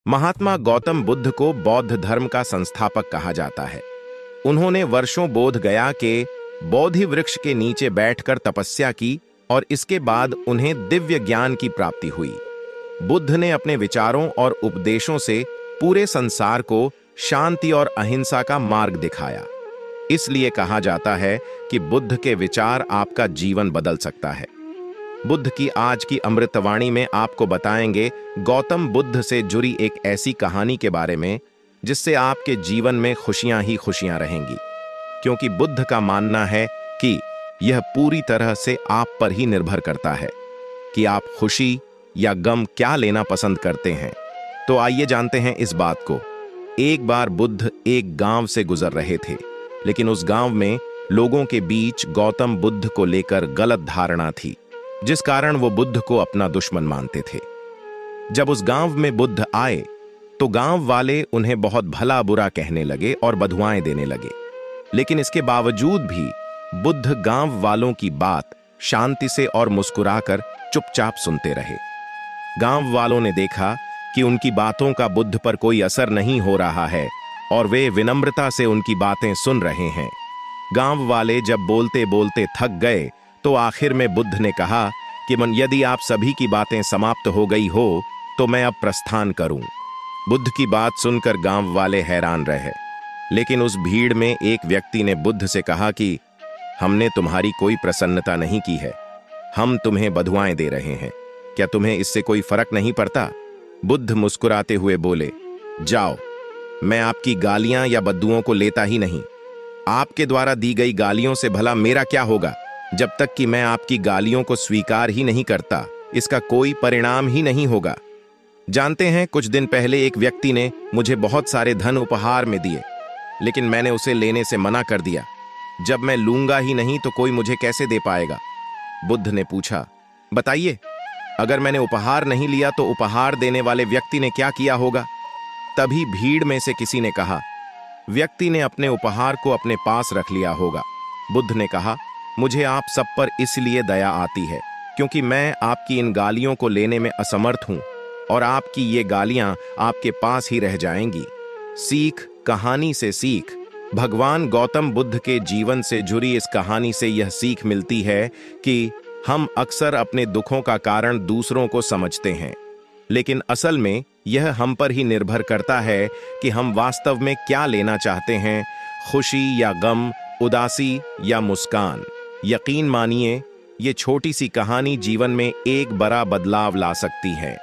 महात्मा गौतम बुद्ध को बौद्ध धर्म का संस्थापक कहा जाता है। उन्होंने वर्षों बोध गया के बोधि वृक्ष के नीचे बैठकर तपस्या की और इसके बाद उन्हें दिव्य ज्ञान की प्राप्ति हुई। बुद्ध ने अपने विचारों और उपदेशों से पूरे संसार को शांति और अहिंसा का मार्ग दिखाया। इसलिए कहा जाता है कि बुद्ध के विचार आपका जीवन बदल सकता है। बुद्ध की आज की अमृतवाणी में आपको बताएंगे गौतम बुद्ध से जुड़ी एक ऐसी कहानी के बारे में जिससे आपके जीवन में खुशियां ही खुशियां रहेंगी, क्योंकि बुद्ध का मानना है कि यह पूरी तरह से आप पर ही निर्भर करता है कि आप खुशी या गम क्या लेना पसंद करते हैं। तो आइए जानते हैं इस बात को। एक बार बुद्ध एक गांव से गुजर रहे थे, लेकिन उस गांव में लोगों के बीच गौतम बुद्ध को लेकर गलत धारणा थी, जिस कारण वो बुद्ध को अपना दुश्मन मानते थे। जब उस गांव में बुद्ध आए तो गांव वाले उन्हें बहुत भला बुरा कहने लगे और बधुआएं देने लगे, लेकिन इसके बावजूद भी बुद्ध गांव वालों की बात शांति से और मुस्कुराकर चुपचाप सुनते रहे। गांव वालों ने देखा कि उनकी बातों का बुद्ध पर कोई असर नहीं हो रहा है और वे विनम्रता से उनकी बातें सुन रहे हैं। गांव वाले जब बोलते बोलते थक गए तो आखिर में बुद्ध ने कहा कि यदि आप सभी की बातें समाप्त हो गई हो तो मैं अब प्रस्थान करूं। बुद्ध की बात सुनकर गांव वाले हैरान रहे, लेकिन उस भीड़ में एक व्यक्ति ने बुद्ध से कहा कि हमने तुम्हारी कोई प्रसन्नता नहीं की है, हम तुम्हें बधुआएं दे रहे हैं, क्या तुम्हें इससे कोई फर्क नहीं पड़ता? बुद्ध मुस्कुराते हुए बोले, जाओ, मैं आपकी गालियां या बद्दुओं को लेता ही नहीं। आपके द्वारा दी गई गालियों से भला मेरा क्या होगा? जब तक कि मैं आपकी गालियों को स्वीकार ही नहीं करता, इसका कोई परिणाम ही नहीं होगा। जानते हैं, कुछ दिन पहले एक व्यक्ति ने मुझे बहुत सारे धन उपहार में दिए, लेकिन मैंने उसे लेने से मना कर दिया। जब मैं लूंगा ही नहीं तो कोई मुझे कैसे दे पाएगा? बुद्ध ने पूछा, बताइए, अगर मैंने उपहार नहीं लिया तो उपहार देने वाले व्यक्ति ने क्या किया होगा? तभी भीड़ में से किसी ने कहा, व्यक्ति ने अपने उपहार को अपने पास रख लिया होगा। बुद्ध ने कहा, मुझे आप सब पर इसलिए दया आती है क्योंकि मैं आपकी इन गालियों को लेने में असमर्थ हूं और आपकी ये गालियां आपके पास ही रह जाएंगी। सीख, कहानी से सीख। भगवान गौतम बुद्ध के जीवन से जुड़ी इस कहानी से यह सीख मिलती है कि हम अक्सर अपने दुखों का कारण दूसरों को समझते हैं, लेकिन असल में यह हम पर ही निर्भर करता है कि हम वास्तव में क्या लेना चाहते हैं, खुशी या गम, उदासी या मुस्कान। यकीन मानिए, ये छोटी सी कहानी जीवन में एक बड़ा बदलाव ला सकती है।